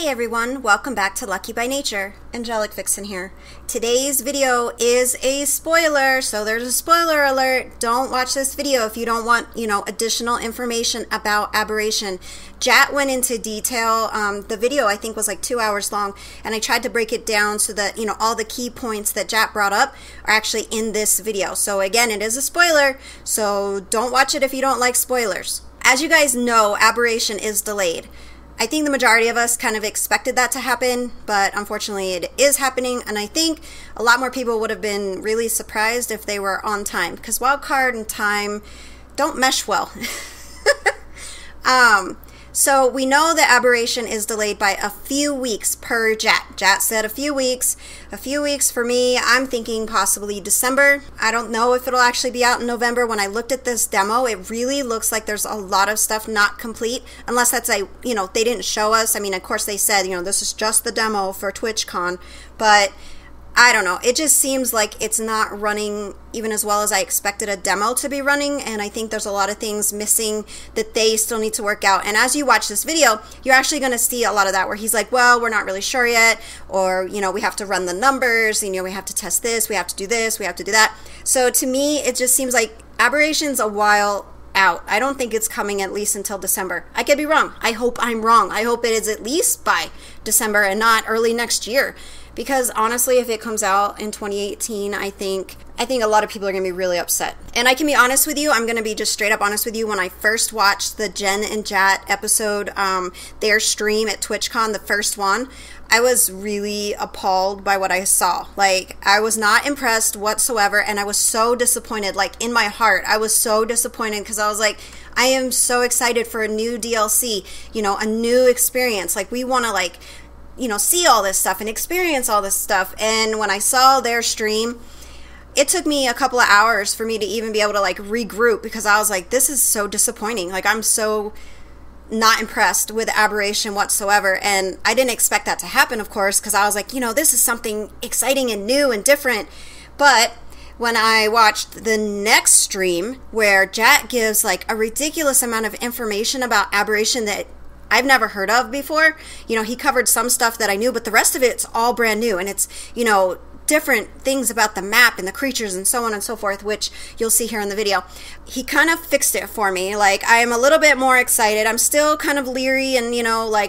Hey everyone, welcome back to Lucky by Nature. Angelic Vixen here. Today's video is a spoiler, so there's a spoiler alert. Don't watch this video if you don't want, additional information about Aberration. Jat went into detail. The video I think was like 2 hours long, and I tried to break it down so that, all the key points that Jat brought up are actually in this video. So again, it is a spoiler, so don't watch it if you don't like spoilers. As you guys know, Aberration is delayed. I think the majority of us kind of expected that to happen, but unfortunately it is happening, and I think a lot more people would have been really surprised if they were on time, because wildcard and time don't mesh well. So we know that Aberration is delayed by a few weeks per Jat. Jat said a few weeks. A few weeks for me, I'm thinking possibly December. I don't know if it'll actually be out in November. When I looked at this demo, it really looks like there's a lot of stuff not complete, unless that's they didn't show us. I mean, of course they said, this is just the demo for TwitchCon, but I don't know. It just seems like it's not running even as well as I expected a demo to be running, and I think there's a lot of things missing that they still need to work out. And as you watch this video, you're actually going to see a lot of that where he's like, well, we're not really sure yet, or, we have to run the numbers, we have to test this, we have to do this, we have to do that. So to me, it just seems like Aberration's a while out. I don't think it's coming at least until December. I could be wrong. I hope I'm wrong. I hope it is at least by December and not early next year. Because honestly, if it comes out in 2018, I think a lot of people are going to be really upset. And I can be honest with you, I'm going to be just straight up honest with you. When I first watched the Jen and Jat episode, their stream at TwitchCon, the first one, I was really appalled by what I saw. Like, I was not impressed whatsoever, and I was so disappointed. Like, in my heart, I was so disappointed because I was like, I am so excited for a new DLC, a new experience. Like, we want to, see all this stuff and experience all this stuff. And when I saw their stream, it took me a couple of hours for me to even be able to regroup, because I was like, this is so disappointing. Like, I'm so not impressed with Aberration whatsoever. And I didn't expect that to happen, of course, because I was like, this is something exciting and new and different. But when I watched the next stream where Jat gives a ridiculous amount of information about Aberration that I've never heard of before. He covered some stuff that I knew, but the rest of it's all brand new. And it's, different things about the map and the creatures and so on and so forth, which you'll see here in the video. He kind of fixed it for me. I am a little bit more excited. I'm still kind of leery and,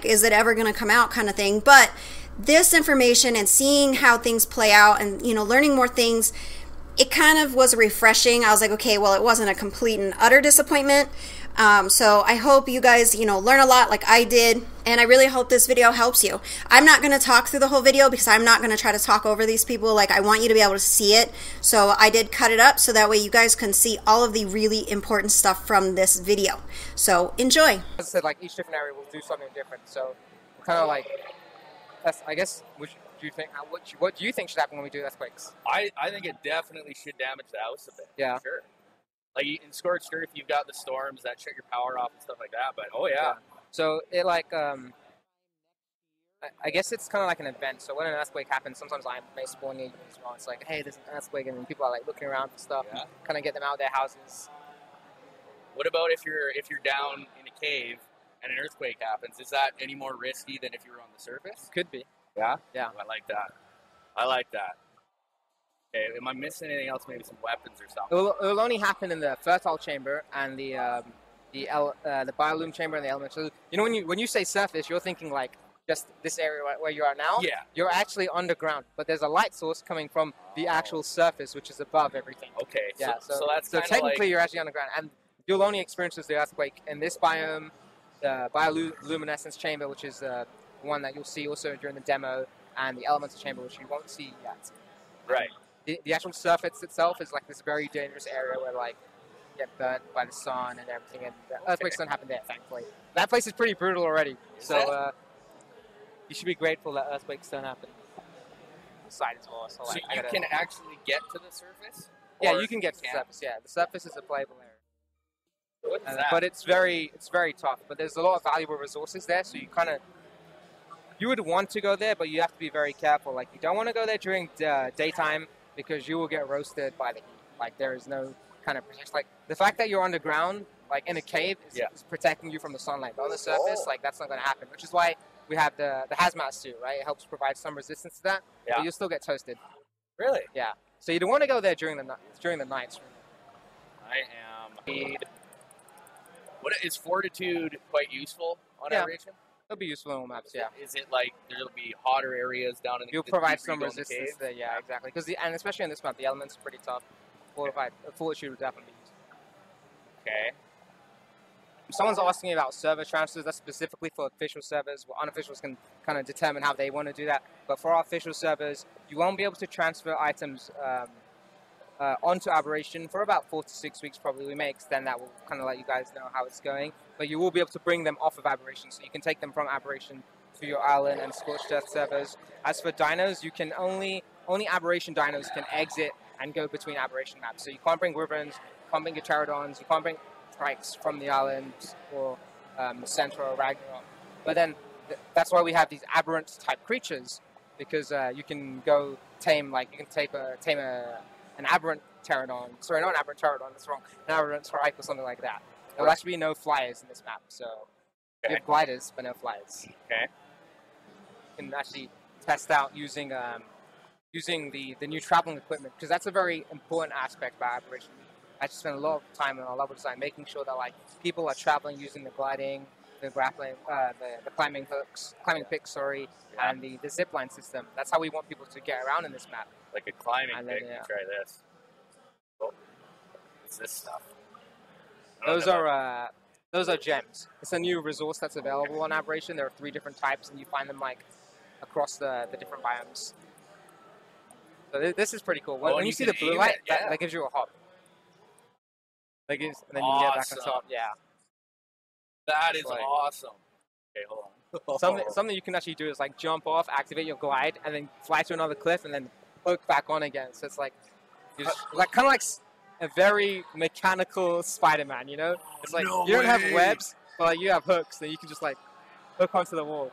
is it ever going to come out kind of thing. But this information and seeing how things play out and, learning more things, it kind of was refreshing. I was like, okay, well, it wasn't a complete and utter disappointment. So I hope you guys, learn a lot like I did, and I really hope this video helps you. I'm not going to talk through the whole video because I'm not going to try to talk over these people. I want you to be able to see it. So I did cut it up so that way you guys can see all of the really important stuff from this video. So enjoy. As I said, each different area will do something different. So kind of that's, I guess, which do you think? What do you think should happen when we do earthquakes? I think it definitely should damage the house a bit. Yeah. Sure. In Scorched Earth, you've got the storms that shut your power off and stuff like that, but oh yeah. So it I guess it's kind of like an event. So when an earthquake happens, sometimes I may spawn agents as well. It's like, hey, there's an earthquake, and then people are looking around for stuff, and kind of get them out of their houses. What about if you're down in a cave and an earthquake happens? Is that any more risky than if you were on the surface? Could be. Yeah? Yeah. I like that. Okay, am I missing anything else? Maybe some weapons or something? It will only happen in the fertile chamber and the biolume chamber and the element. So when you say surface, you're thinking just this area where you are now. Yeah. You're actually underground, but there's a light source coming from the actual surface, which is above everything. Okay. Yeah. So that's technically you're actually underground, and you'll only experience the earthquake in this biome, the bioluminescence chamber, which is the one that you'll see also during the demo, and the elemental chamber, which you won't see yet. Right. The actual surface itself is this very dangerous area where you get burnt by the sun and everything, and the earthquakes don't happen there, thankfully. That place is pretty brutal already, so you should be grateful that earthquakes don't happen. The side as well. So you can actually get to the surface? Yeah, you can get to the surface. Yeah, the surface is a playable area. What is that? But it's very tough. But there's a lot of valuable resources there, so you would want to go there, but you have to be very careful. You don't want to go there during daytime, because you will get roasted by the heat. There is no kind of protection. The fact that you're underground, in a cave, is protecting you from the sunlight. But on the surface, that's not going to happen. Which is why we have the hazmat suit, right? It helps provide some resistance to that, but you'll still get toasted. Really? Yeah. So you don't want to go there during the nights. I am. What is fortitude quite useful on Aberration? It'll be useful in all maps. Yeah. Is it like there'll be hotter areas down in the? You'll provide some resistance there. Yeah, exactly. And especially on this map, the elements are pretty tough. Fortitude would definitely be useful. Okay. Someone's asking me about server transfers. That's specifically for official servers. Well, unofficials can kind of determine how they want to do that. But for our official servers, you won't be able to transfer items onto Aberration for about 4 to 6 weeks probably. We may extend that. We'll kind of let you guys know how it's going. But you will be able to bring them off of Aberration. So you can take them from Aberration to your island and Scorched Earth servers. As for dinos, you can only Aberration dinos can exit and go between Aberration maps. So you can't bring Wyverns, you can't bring your Pterodons, you can't bring Trikes from the island or Centaur or Ragnarok. But then that's why we have these aberrant type creatures, because you can go tame, like you can tame an aberrant Pterodon. Sorry, not an aberrant Pterodon, that's wrong. An aberrant Trike or something like that. There'll actually be no flyers in this map, so you have gliders but no flyers. Okay. You can actually test out using the new traveling equipment, because that's a very important aspect about Aberration. I just spent a lot of time in our level design making sure that like people are traveling using the gliding, the grappling, the climbing picks, and the zipline system. That's how we want people to get around in this map. Like a climbing pick. Try this. Oh, what's this stuff? Those are gems. It's a new resource that's available on Aberration. There are 3 different types, and you find them like across the different biomes. So this is pretty cool. When you see the blue light, that gives you a hop. And then you can get back on top. Yeah. That is awesome. Okay, hold on. Something you can actually do is like jump off, activate your glide, and then fly to another cliff, and then hook back on again. So it's like, kind of like a very mechanical Spider-Man, you know? It's like you don't have webs, but like, you have hooks, and you can just like hook onto the wall.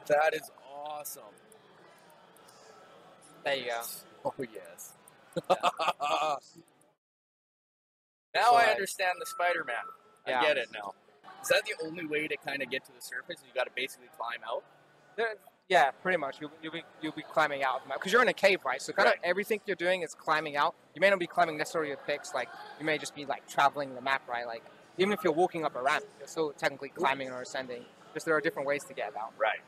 That is awesome. There you go. Oh yes. Now I understand the Spider-Man. I get it now. Is that the only way to kind of get to the surface? You got to basically climb out? Yeah, pretty much. You'll be climbing out of the map. Because you're in a cave, right? So kind of everything you're doing is climbing out. You may not be climbing necessarily with picks. Like, you may just be, like, traveling the map, right? Like, even if you're walking up a ramp, you're still technically climbing or ascending. Just there are different ways to get out. Right.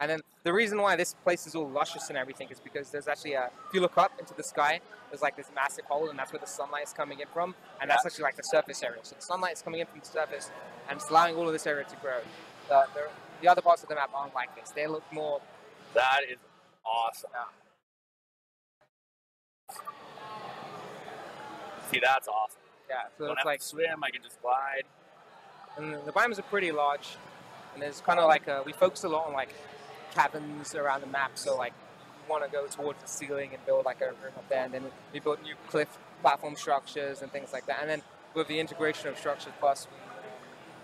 And then the reason why this place is all luscious and everything is because there's actually if you look up into the sky, there's like this massive hole, and that's where the sunlight is coming in from, and that's actually like the surface area. So the sunlight is coming in from the surface, and it's allowing all of this area to grow. The other parts of the map aren't like this. They look more... That is awesome. Yeah. See, that's awesome. Yeah, so Don't it's have like... to swim, I can just glide. And the biomes are pretty large, and there's kind of like we focus a lot on like cabins around the map, so like we want to go towards the ceiling and build like a room up there, and then we built new cliff platform structures and things like that, and then with the integration of structures plus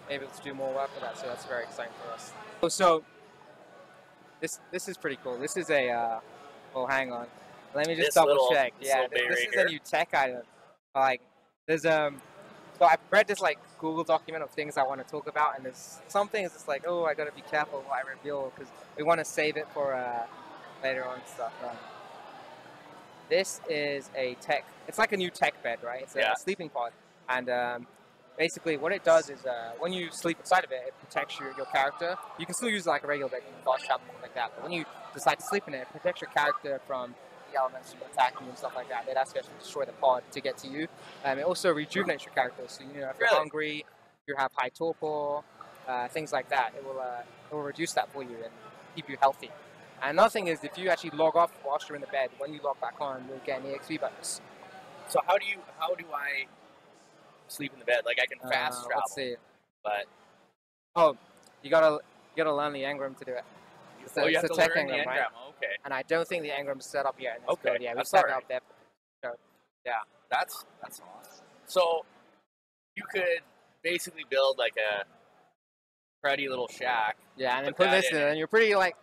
we're able to do more work with that, so that's very exciting for us. So this is pretty cool. This is a oh, hang on, let me just double check. Yeah, this is a new tech item. Like there's so I read this like Google document of things I want to talk about, and there's some things it's like, oh, I gotta be careful what I reveal because we want to save it for later on stuff. This is a tech. It's like a new tech bed, right? It's a sleeping pod, and basically what it does is when you sleep inside of it, it protects your character. You can still use it like a regular bed, you can fast travel like that, but when you decide to sleep in it, it protects your character from the elements attacking you and stuff like that. They'd ask you to destroy the pod to get to you. It also rejuvenates your character, so you know if you're hungry, if you have high torpor, things like that, it will reduce that for you and keep you healthy. And another thing is if you actually log off whilst you're in the bed, when you log back on, you'll get an EXP bonus. So how do I sleep in the bed? Like I can fast travel. Let's see. But you gotta learn the engram to do it. You have to learn the engram. Right? Okay. And I don't think the engram's set up yet in this code. Yeah, we that's set it up there. So, yeah. That's awesome. So you could basically build like a cruddy little shack. Yeah, and then put this in, and you're pretty like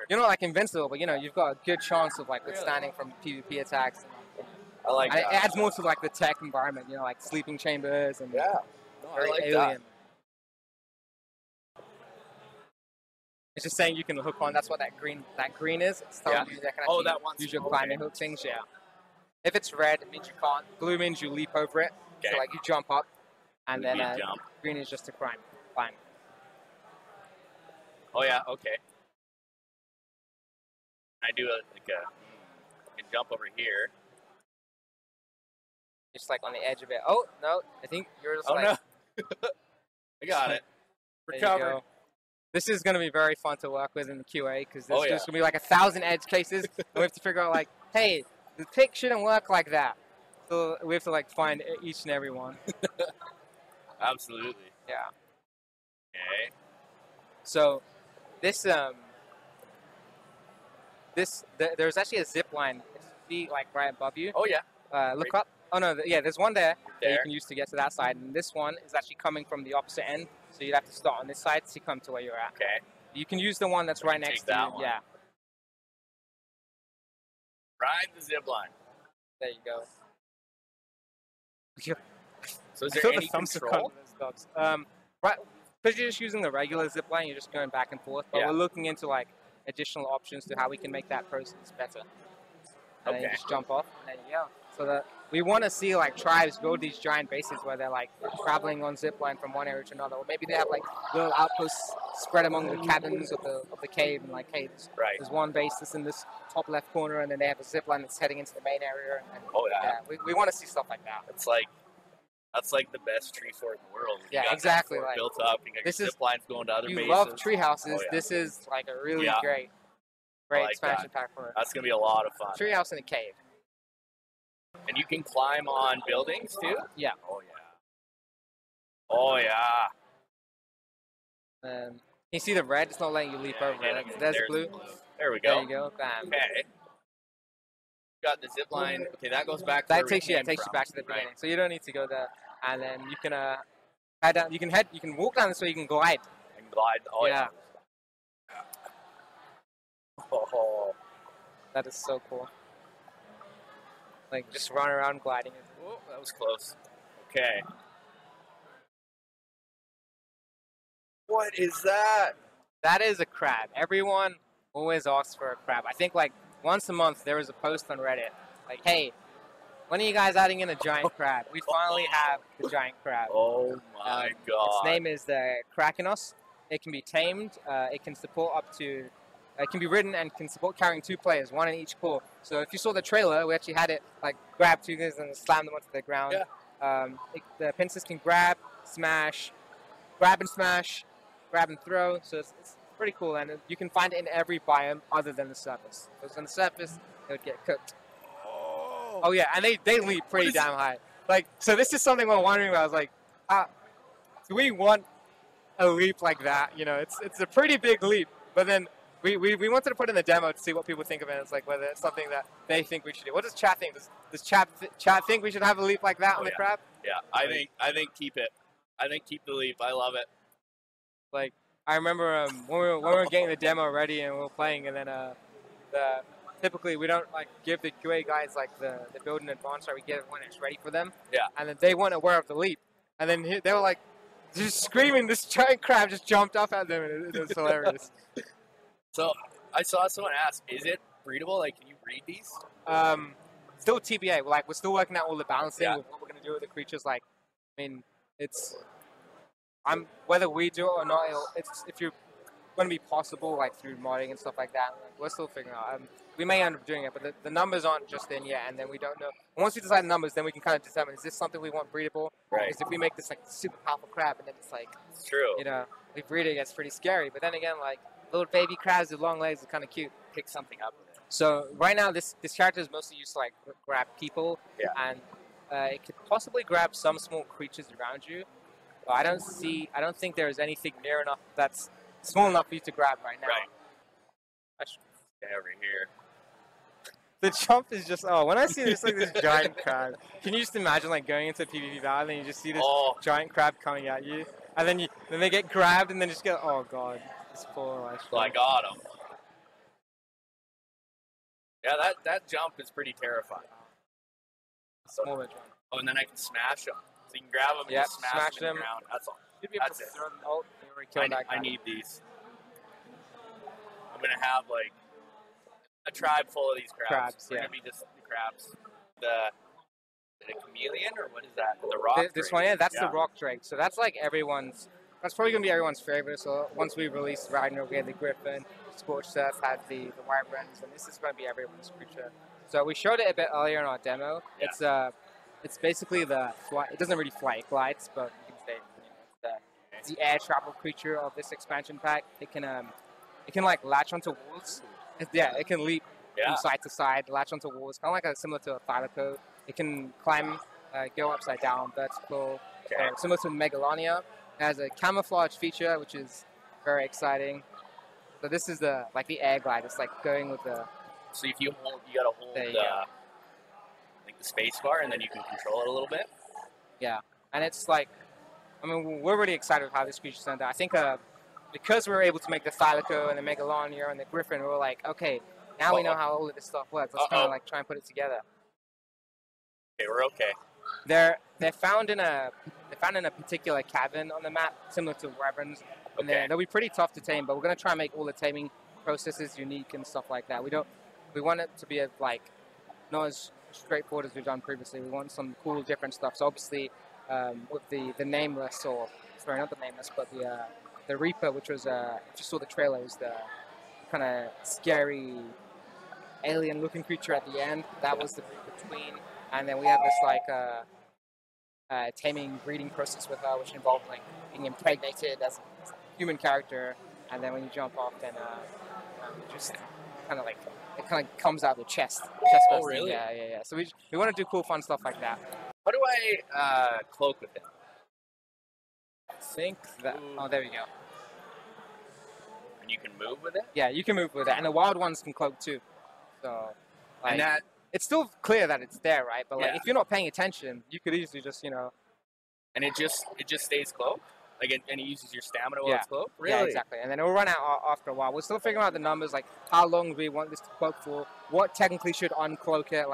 you're not like invincible, but you know you've got a good chance of like withstanding from PvP attacks. I like that. It adds more to like the tech environment, you know, like sleeping chambers and I like alien. that. It's just saying you can hook on. That's what that green is. It's telling you that can actually use your climbing hook things. Yeah. If it's red, it means you can't. Blue means you leap over it. Okay. So like you jump up, and then jump. green is just to climb. Oh yeah. Okay. I do I can jump over here. Just like on the edge of it. Oh no! I think you're just no! I got it. Recovered. This is going to be very fun to work with in the QA because there's just going to be like 1,000 edge cases. And we have to figure out like, hey, the pick shouldn't work like that. So we have to like find each and every one. Absolutely. Yeah. Okay. So this there's actually a zip line. See like right above you. Oh yeah. Look up. Oh no, there's one there that you can use to get to that side, and this one is actually coming from the opposite end. So you'd have to start on this side to come to where you're at. Okay. You can use the one that's right next to you. One. Yeah. Ride the zip line. There you go. So is there any control? Right, because you're just using the regular zip line, you're just going back and forth. But we're looking into like additional options to how we can make that process better. And then you just jump off, and there you go. So that we want to see like tribes build these giant bases where they're like traveling on zip line from one area to another, or maybe they have like little outposts spread among the cabins of the cave, and like, hey, there's one base that's in this top left corner, and then they have a zip line that's heading into the main area. And we want to see stuff like that. That's like the best tree fort in the world. Yeah, exactly. Like, built up. You got zip lines going to other bases. You love tree houses. This is like a really great expansion pack for it. That's gonna be a lot of fun. Treehouse in a cave. And you can climb on buildings too? Yeah. Oh yeah. Oh yeah. You see the red? It's not letting you leap over it. There's blue. There we go. There you go. Bam. Okay. Got the zip line. Okay, that goes back. That takes you back to the beginning. So you don't need to go there. And then you can head down. You can walk down this way. You can glide. And glide. Oh yeah. Oh. That is so cool. Like, just run around gliding. Oh, that was close. Okay. What is that? That is a crab. Everyone always asks for a crab. I think, like, once a month there was a post on Reddit. Like, hey, when are you guys adding in a giant crab? We finally have the giant crab. Oh, my God. Its name is the Krakenos. It can be tamed. It can support up to... It can be ridden and can support carrying 2 players, 1 in each claw. So if you saw the trailer, we actually had it like grab 2 guys and slam them onto the ground. Yeah. The pincers can grab and smash, grab and throw. So it's pretty cool, and you can find it in every biome other than the surface. If it was on the surface, it would get cooked. Oh yeah, and they leap pretty damn high. Like, so this is something we're wondering about. I was like, do we want a leap like that? You know, it's a pretty big leap, but then. We wanted to put in the demo to see what people think of it. It's like whether it's something that they think we should do. What does chat think? Does chat think we should have a leap like that on the crab? Yeah, I think keep it. I think keep the leap. I love it. Like I remember when we were getting the demo ready and we were playing, and then typically we don't like give the QA guys like the build in advance, or we give it when it's ready for them. Yeah. And then they weren't aware of the leap, and then they were like just screaming. This giant crab just jumped up at them, and it was hilarious. So, I saw someone ask, is it breedable? Like, can you breed these? Still TBA. We're still working out all the balancing with what we're going to do with the creatures. Like, I mean, whether we do it or not, if you're going to be possible, like, through modding and stuff like that, like, we're still figuring out. We may end up doing it, but the numbers aren't just in yet, and then we don't know. And once we decide the numbers, then we can kind of determine, is this something we want breedable? Right. Because if we make this, like, super powerful crab, and then it's like... It's true. You know, we breed it, it's pretty scary. But then again, like... Little baby crabs with long legs are kind of cute. Pick something up with it. So right now, this character is mostly used to like grab people, and it could possibly grab some small creatures around you. But I don't think there is anything near enough that's small enough for you to grab right now. Right. I should stay over here. The jump is just when I see this giant crab. Can you just imagine like going into a PvP battle and you just see this giant crab coming at you, and then they get grabbed and then just go, oh god. So I got him. Yeah, that jump is pretty terrifying. Smaller jump. Oh, and then I can smash them. So you can grab them and smash them. Ground. That's all. You'd be able to throw them out. I need these. gonna have like a tribe full of these crabs. They're yeah. gonna be just the crabs. The chameleon, or what is that? The rock. This drake. one, yeah, that's the rock drake. So that's like everyone's. That's probably gonna be everyone's favorite. So once we release Ragnarok, we had the griffin. Scorched Earth had the white wrens, and this is gonna be everyone's creature. So we showed it a bit earlier in our demo. Yeah. It's basically the fly. It doesn't really fly; it glides, but you can say it's the air travel creature of this expansion pack. It can like latch onto walls. It can leap from side to side, latch onto walls, kind of like similar to a Thylaco. It can climb, go upside down, vertical, similar to Megalonia. It has a camouflage feature, which is very exciting. So this is the air glide. It's like going with the. So if you gotta hold like the space bar, and then you can control it a little bit. Yeah, and it's like, I mean, we're really excited with how this creature's turned out. I think because we were able to make the Thylaco and the Megalonia and the Griffin, we were like, okay, now we know how all of this stuff works. Let's kind of like try and put it together. Okay, we're okay. They're found in a particular cavern on the map, similar to Wyverns. And they'll be pretty tough to tame, but we're gonna try and make all the taming processes unique and stuff like that. We want it to be not as straightforward as we've done previously. We want some cool, different stuff. So obviously, with the Nameless, not the Nameless, but the Reaper, which was if you saw the trailer, was the kind of scary alien-looking creature at the end. That was the between, and then we have this taming breeding process with her, which involved like being impregnated as a human character, and then when you jump off, then just kind of like it kind of comes out of the chest. Oh, really? Yeah. So we want to do cool, fun stuff like that. How do I cloak with it? I think that. Oh, there we go. And you can move with it? Yeah, you can move with it, and the wild ones can cloak too. So, and that it's still clear that it's there, right? But if you're not paying attention, you could easily just And it just stays cloaked. And it uses your stamina while it's cloaked? Really? Yeah, exactly. And then it will run out after a while. We're still figuring out the numbers, like how long we want this to cloak for, what technically should uncloak it,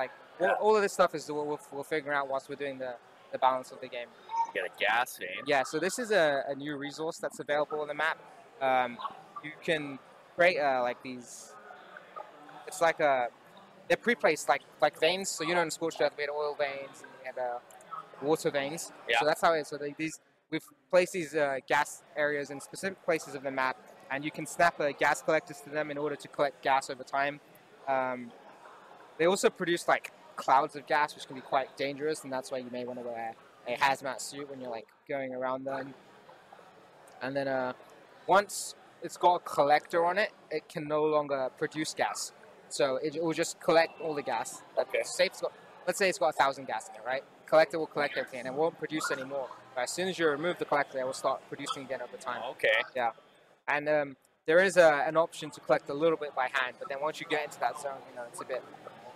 all of this stuff is we'll figure out whilst we're doing the balance of the game. You get a gas vein. Yeah, so this is a new resource that's available on the map. You can create these. It's they're pre-placed like veins. So in Scorched Earth we had oil veins and we had water veins. Yeah. So that's how it is. So we've placed these gas areas in specific places of the map, and you can snap gas collectors to them in order to collect gas over time. They also produce clouds of gas, which can be quite dangerous, and that's why you may want to wear a hazmat suit when you're going around them. And then once it's got a collector on it, it can no longer produce gas. So it will just collect all the gas. Okay. Let's say it's got 1,000 gas in it, right? Collector will collect everything and it won't produce anymore. But as soon as you remove the collector, it will start producing again over time. Okay. Yeah. And there is an option to collect a little bit by hand, but then once you get into that zone, it's going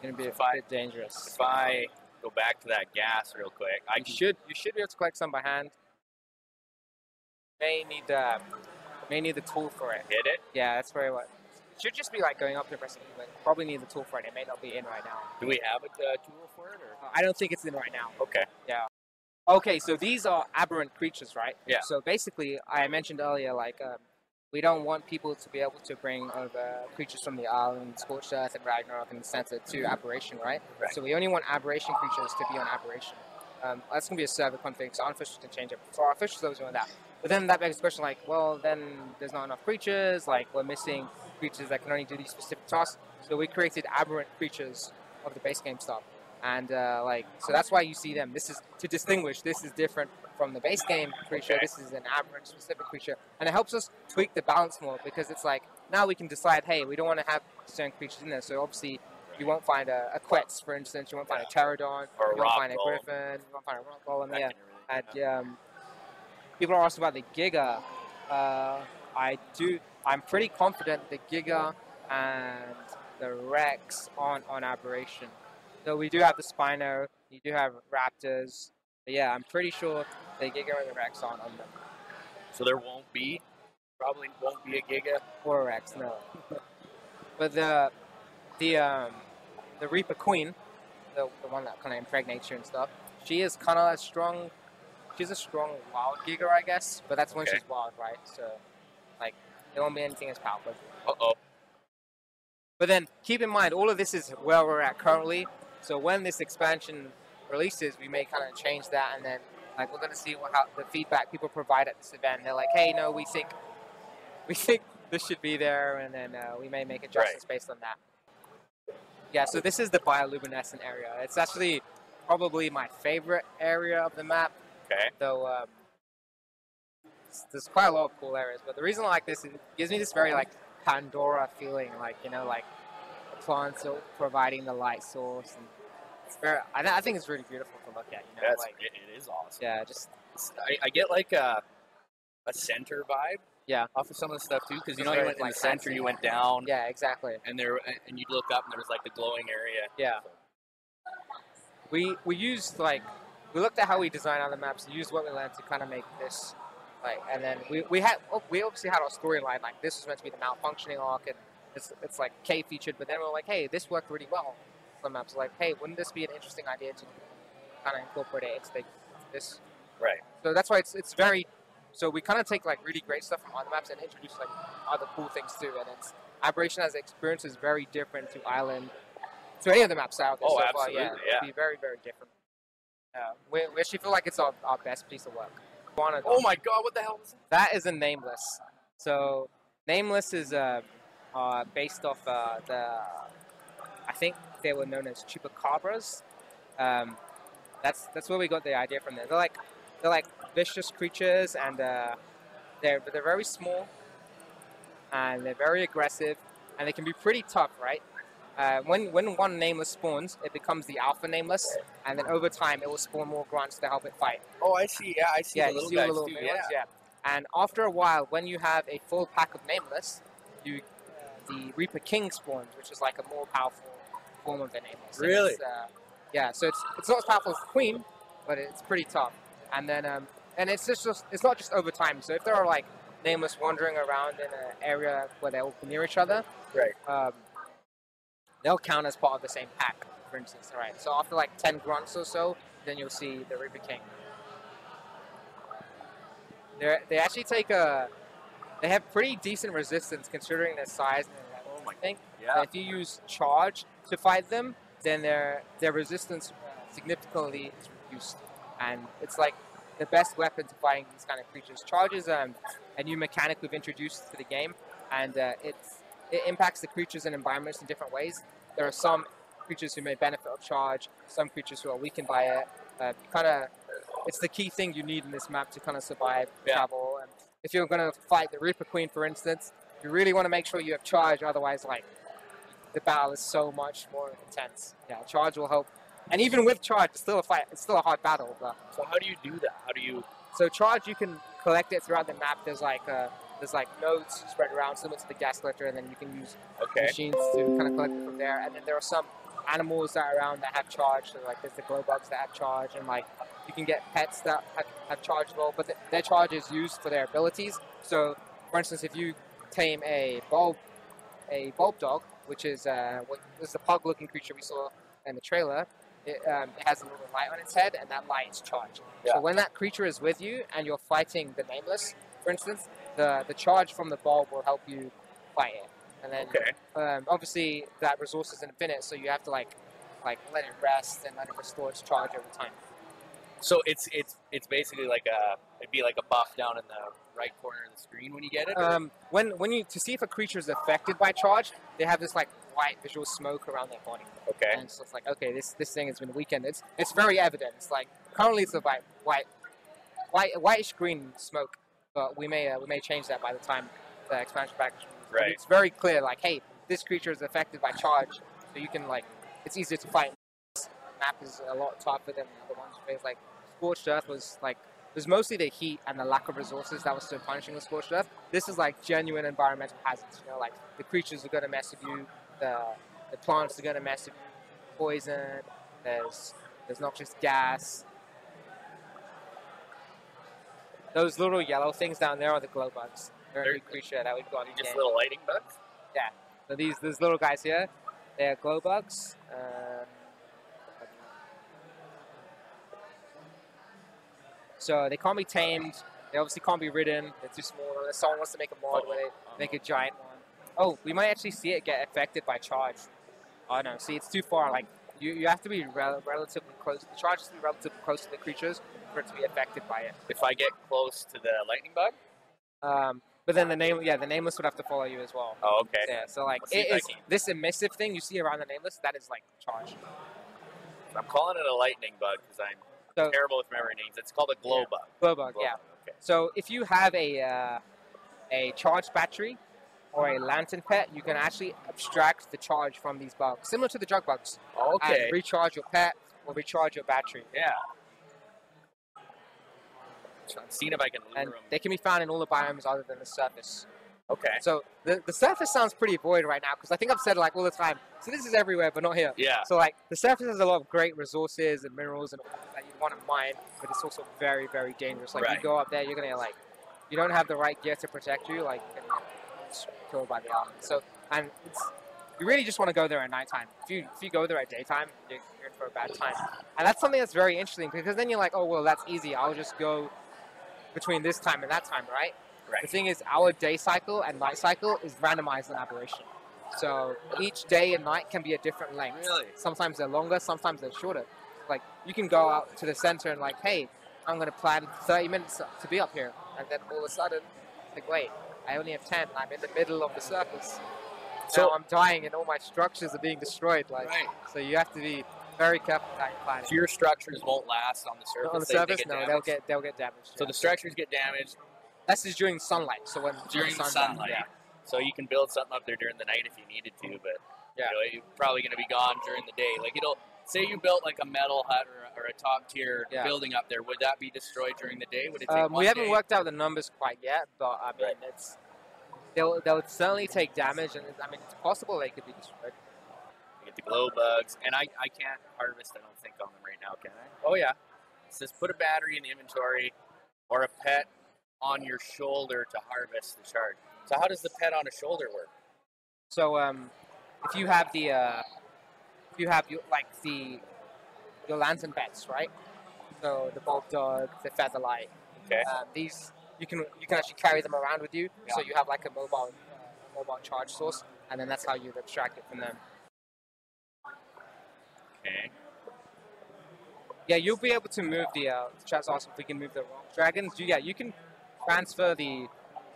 to be a bit dangerous. If I go back to that gas real quick, you should be able to collect some by hand. May need the tool for it. Hit it? Yeah, that's very what. It should just be going up to pressing, but probably need the tool for it. It may not be in right now. Do we have a tool for it? Or? I don't think it's in right now. Okay. Yeah. Okay, so these are aberrant creatures, right? Yeah. So basically, I mentioned earlier, we don't want people to be able to bring over creatures from the island, Scorched Earth, and Ragnarok, and Santa to Aberration, right? So we only want Aberration creatures to be on Aberration. That's going to be a server config, so unofficials can change it. For our officials, always want that. But then that begs the question, then there's not enough creatures, we're missing creatures that can only do these specific tasks. So we created aberrant creatures of the base game stuff. And, so that's why you see them. This is to distinguish. This is different from the base game creature. This is an aberrant specific creature. And it helps us tweak the balance more because it's now we can decide, hey, we don't want to have certain creatures in there. So obviously, you won't find a Quetz, for instance. You won't find a Pterodon. Or you won't find a Griffin. You won't find a Rock Golem. Yeah. And people are asking about the Giga. I'm pretty confident the Giga and the Rex aren't on Aberration. So we do have the Spino, you do have Raptors. But yeah, I'm pretty sure the Giga and the Rex aren't on them. So there probably won't be a Giga? Or a Rex, no. But the Reaper Queen, the one that kind of impregnates you and stuff, she is kind of she's a strong wild Giga, I guess, but that's when she's wild, right? So, there won't be anything as powerful. Uh-oh. But then keep in mind, all of this is where we're at currently. So when this expansion releases, we may kind of change that, and then like we're going to see how the feedback people provide at this event. They're like, hey, no, we think this should be there, and then we may make adjustments based on that. Yeah, so this is the bioluminescent area. It's actually probably my favorite area of the map. Okay. Though there's quite a lot of cool areas, but the reason I like this is it gives me this very like Pandora feeling, like, you know, like the plants are providing the light source, and it's very. I think it's really beautiful to look at. You know, like it is awesome. yeah, just I get like a center vibe. Yeah. Off of some of the stuff too, because you It's know you very, went in like, the center, fancy. you went down, yeah, exactly. and you'd look up and there was like the glowing area. Yeah. We used like we looked at how we design other maps and used what we learned to kind of make this like, and then we obviously had our storyline, like this was meant to be the malfunctioning arc, and it's like K featured, but then we were like, hey, this worked really well. Some maps like, hey, wouldn't this be an interesting idea to kind of incorporate it into this? Right. So that's why it's very. So we kind of take like really great stuff from other maps and introduce like other cool things too, and it's Aberration as an experience is very different to Island, to any of the maps out there so far. Absolutely, Yeah, it'd be very, very different. We actually feel like it's our best piece of work. Oh my God! What the hell is that? That is a Nameless. So Nameless is based off I think they were known as chupacabras. That's where we got the idea from. They're like vicious creatures, and they're very small, and they're very aggressive, and they can be pretty tough, right? When one Nameless spawns, it becomes the alpha Nameless, and then over time it will spawn more grunts to help it fight. Oh, I see. Yeah, I see. Yeah, the you little see all guys the little too. Nameless, yeah. And after a while, when you have a full pack of Nameless, the Reaper King spawns, which is like a more powerful form of the Nameless. And Really? yeah. So it's not as powerful as the Queen, but it's pretty tough. And then and it's not just over time. So if there are like Nameless wandering around in an area where they're all near each other, Right. They'll count as part of the same pack, for instance. All right. So after like 10 grunts or so, then you'll see the Reaper King. They actually they have pretty decent resistance considering their size and their level. I think. Yeah. And if you use charge to fight them, then their resistance significantly is reduced, and it's like the best weapon to fighting these kind of creatures. Charge is a new mechanic we've introduced to the game, and it impacts the creatures and environments in different ways. There are some creatures who may benefit of charge, some creatures who are weakened by it. It's the key thing you need in this map to kind of survive travel. And if you're going to fight the Reaper Queen, for instance, you really want to make sure you have charge. Otherwise, like the battle is so much more intense. Yeah, charge will help. And even with charge, it's still a fight. It's still a hard battle. But So how do you do that? How do you? so charge, you can collect it throughout the map. There's like nodes spread around, similar to the gas collector, and then you can use machines to kind of collect it from there. And then there are some animals that are around that have charge. So like there's the glow bugs that have charge, and like you can get pets that have charge as well. But their charge is used for their abilities. So for instance, if you tame a bulb dog, which is what was the pug-looking creature we saw in the trailer. It has a little light on its head, and that light is charge. Yeah. So when that creature is with you and you're fighting the Nameless, for instance, the charge from the bulb will help you fight it. And then obviously that resource is infinite, so you have to like let it rest and let it restore its charge over time. So it's basically like it'd be like a buff down in the right corner of the screen when you get it. Or? When you to see if a creature is affected by charge, they have this like white visual smoke around their body. Okay. And so it's like, okay, this thing has been weakened. It's very evident. It's like currently it's a whitish green smoke, but we may change that by the time the expansion package. Right. It's very clear, like, hey, this creature is affected by charge, so you can like, it's easier to fight. This map is a lot tougher than the other ones. Because, like Scorched Earth was like, it was mostly the heat and the lack of resources that was so punishing with Scorched Earth. This is like genuine environmental hazards. You know, like the creatures are gonna mess with you. The plants are going to mess with you. Poison, there's noxious gas. Those little yellow things down there are the glow bugs. They're a new creature that we've got in the Just game. little lighting bugs? Yeah. So these little guys here, they're glow bugs. So they can't be tamed. They obviously can't be ridden. They're too small. Unless someone wants to make a mod where they make a giant one. Oh, we might actually see it get affected by charge. Oh no, see, it's too far. Like, you have to be relatively close. The charge has to be relatively close to the creatures for it to be affected by it. If I get close to the lightning bug? But then the Nameless would have to follow you as well. Oh, okay. Yeah, so like, Let's see if I can. this emissive thing you see around the Nameless, that is like charge. I'm calling it a lightning bug because I'm terrible with memory names. It's called a glow bug. Glow bug, Glow yeah. bug, okay. So if you have a charged battery or a lantern pet, you can actually abstract the charge from these bugs, similar to the drug bugs. Okay. And recharge your pet or recharge your battery. Yeah. So I'm seeing if I can lure And them. they can be found in all the biomes other than the surface. Okay. So the surface sounds pretty void right now because I think I've said it like all the time. So this is everywhere, but not here. Yeah. So like the surface has a lot of great resources and minerals and all that you want to mine, but it's also very, very dangerous. Like Right. you go up there, you're gonna like, you don't have the right gear to protect you, like and you're killed by the elements. So and you really just want to go there at nighttime. If you go there at daytime, you're in for a bad time. And that's something that's very interesting because then you're like, oh well, that's easy. I'll just go between this time and that time, right? Right. The thing is, our day cycle and night cycle is randomized in Aberration. So each day and night can be a different length. Really? Sometimes they're longer, sometimes they're shorter. Like, you can go out to the center and like, hey, I'm going to plan 30 minutes to be up here. And then all of a sudden, like, wait, I only have 10. I'm in the middle of the surface. So now I'm dying and all my structures are being destroyed. Like, Right. So you have to be very careful how you plan it. So your structures won't last on the surface. On the They surface, get no, damaged? they'll get damaged. So the structures get damaged That's just during sunlight. So when during the sun's out, sunlight. yeah. So you can build something up there during the night if you needed to, but Yeah. you know, you're probably going to be gone during the day. Like it'll say you built like a metal hut or a top tier Yeah. building up there. Would that be destroyed during the day? Would it take We haven't day? worked out the numbers quite yet, but I mean, Right. they'll certainly take damage, and I mean, it's possible they could be destroyed. You get the glow bugs, and I can't harvest. I don't think on them right now, can I? Oh yeah. It says put a battery in inventory or a pet on your shoulder to harvest the charge. So how does the pet on a shoulder work? So if you have your lantern pets, right? So the bulb dog, the featherlight. Okay. These you can actually carry them around with you, Yeah. so you have like a mobile charge source, and then that's how you abstract it from them. Okay. Yeah, you'll be able to move the chat's awesome if we can move the rock dragons. You can transfer the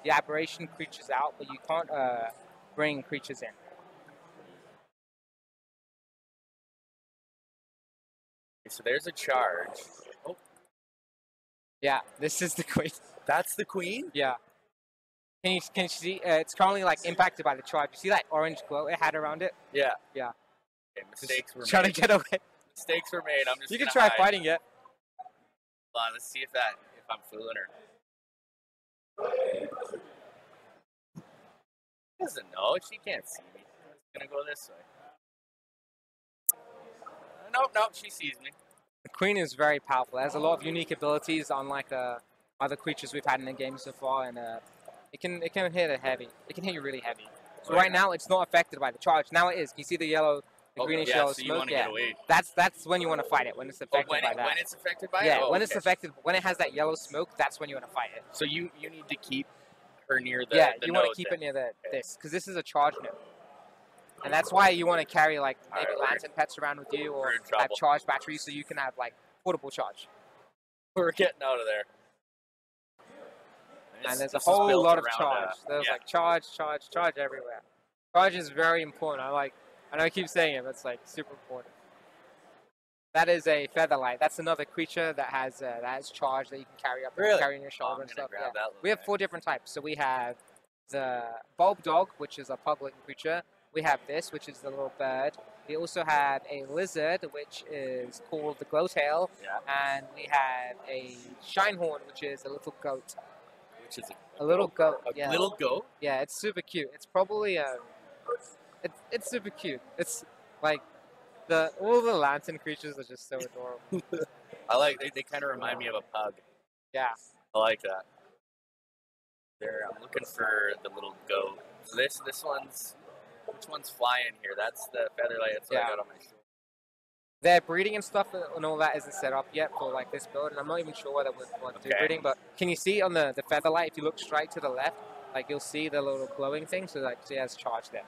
aberration creatures out, but you can't bring creatures in. So there's a charge. Oh, Yeah, this is the queen. that's the queen? Yeah. Can you see? It's currently like impacted by the charge. You see that orange glow it had around it? Yeah. Yeah. Okay, mistakes were Trying made. to get away. Mistakes were made. I'm just You can gonna try hide. fighting it. Hold on, let's see if I'm fooling her. She doesn't know. She can't see me. I'm just gonna go this way. Nope, she sees me. The queen is very powerful. It has a lot of unique abilities, unlike other creatures we've had in the game so far, and it can hit it heavy. It can hit you really heavy. So right now it's not affected by the charge. Now it is. Can you see the yellow, the greenish yeah, yellow so you smoke? want to get away. That's when you want to fight it. When it's affected by that. When it's affected by Yeah, it? Oh, when it's okay. affected, when it has that yellow smoke, that's when you want to fight it. So you need to keep her near the You want to nose keep then. it near Okay. this, because this is a charge node. And that's why you want to carry like maybe Alright, lantern pets around with you, or we're in have trouble. charge batteries so you can have like portable charge. We're getting out of there. And there's a This is whole built lot of around, charge. There's yeah. like charge everywhere. Charge is very important. I know I keep saying it, but it's like super important. That is a featherlight. That's another creature that has charge that you can carry up, Really? carry on your Oh, shoulder I'm and gonna stuff. grab Yeah. that little We have guy. 4 different types. So we have the bulb dog, which is a pug-looking creature. We have this, which is the little bird. We also have a lizard, which is called the glowtail, Yeah. and we have a shinehorn, which is a little goat. Which is A little goat. a Yeah. little goat. Yeah, it's super cute. It's probably it's super cute. It's like all the lantern creatures are just so adorable. I like they kind of remind me of a pug. Yeah. I like that. There, I'm looking for the little goat. So this one's which one's flying here? That's the featherlight. That's what I Yeah. got on my shoulder. Their breeding and stuff and all that isn't set up yet for like this build, and I'm not even sure whether we'll want to do Okay. breeding. But can you see on the featherlight, if you look straight to the left, Like you'll see the little glowing thing, so like he has charge there.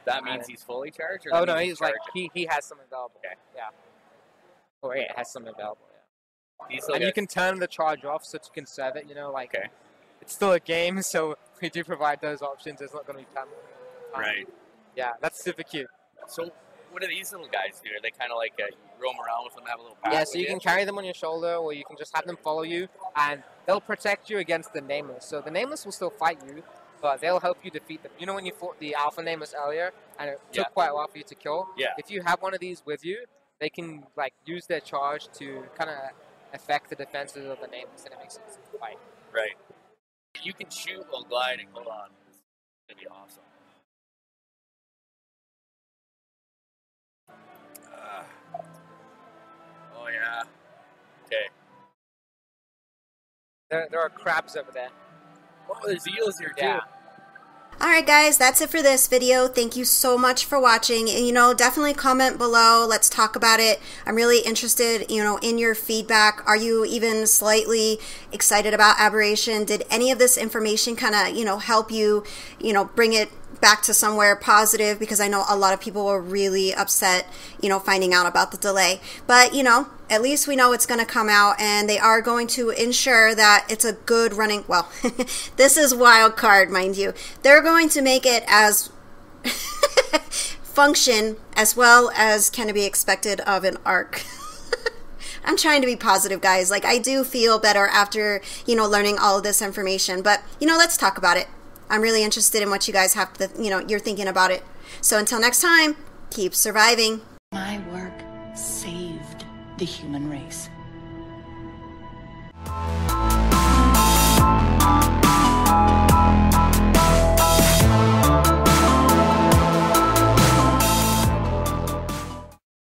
That means he's fully charged? Or Oh that no, means he's like charging? he has some available. Okay. Yeah. Or yeah, it has some available. Yeah. He still And you gets- can turn the charge off so you can serve it. You know, like Okay. it's still a game, so we do provide those options. It's not going to be time. Right. Yeah, that's super cute. So what do these little guys do? Are they kind of like you roam around with them, have a little pack Yeah, with so you can carry them on your shoulder, or you can just have them follow you, and they'll protect you against the Nameless. So the Nameless will still fight you, but they'll help you defeat them. You know when you fought the Alpha Nameless earlier, and it took quite a while for you to kill? Yeah. If you have one of these with you, they can like use their charge to kind of affect the defenses of the Nameless, and it makes it easy to fight. Right. You can shoot while gliding. Hold on. It's going to be awesome. Oh, yeah. Okay. There are crabs over there. Oh, there's eels here, too. Yeah. Alright guys, that's it for this video. Thank you so much for watching. And, you know, definitely comment below. Let's talk about it. I'm really interested, you know, in your feedback. Are you even slightly excited about Aberration? Did any of this information kind of, you know, help you, you know, bring it back to somewhere positive? Because I know a lot of people were really upset, you know, finding out about the delay. But, you know, at least we know it's going to come out, and they are going to ensure that it's a good running, well, this is wild card, mind you. They're going to make it as function as well as can be expected of an Ark. I'm trying to be positive, guys. Like, I do feel better after, you know, learning all of this information. But, you know, let's talk about it. I'm really interested in what you guys have to, you know, you're thinking about it. So until next time, keep surviving. My work saved the human race.